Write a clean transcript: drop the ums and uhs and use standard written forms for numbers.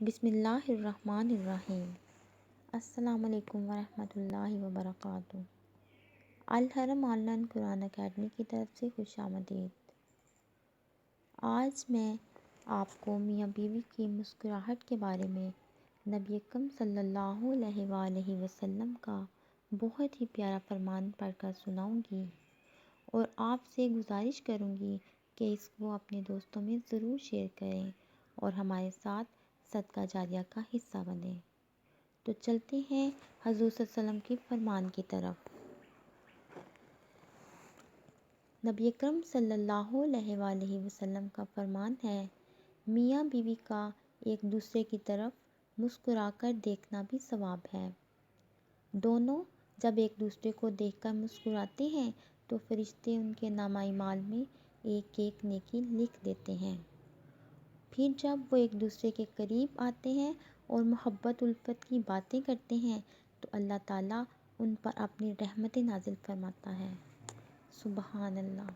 بسم اللہ الرحمن الرحیم۔ السلام علیکم ورحمۃ اللہ وبرکاتہ۔ الحرم آن لائن قرآن اکیڈمی کی طرف سے خوش آمدید۔ آج میں آپ کو میاں بیوی کی مسکراہٹ کے بارے میں نبی اکرم صلی اللہ علیہ وآلہ وسلم کا بہت ہی پیارا فرمان پڑھ کر سناؤں گی، اور آپ سے گزارش کروں گی کہ اس کو اپنے دوستوں میں ضرور شیئر کریں اور ہمارے ساتھ صدقہ جاریہ کا حصہ بنیں۔ تو چلتے ہیں حضور صلی اللہ علیہ وسلم کی فرمان کی طرف۔ نبی اکرم صلی اللہ علیہ وآلہ وسلم کا فرمان ہے، میاں بیوی کا ایک دوسرے کی طرف مسکرا کر دیکھنا بھی ثواب ہے۔ دونوں جب ایک دوسرے کو دیکھ کر مسکراتے ہیں تو فرشتے ان کے نامہ اعمال میں ایک ایک نیکی لکھ دیتے ہیں۔ پھر جب وہ ایک دوسرے کے قریب آتے ہیں اور محبت الفت کی باتیں کرتے ہیں تو اللہ تعالیٰ ان پر اپنی رحمتیں نازل فرماتا ہے۔ سبحان اللہ۔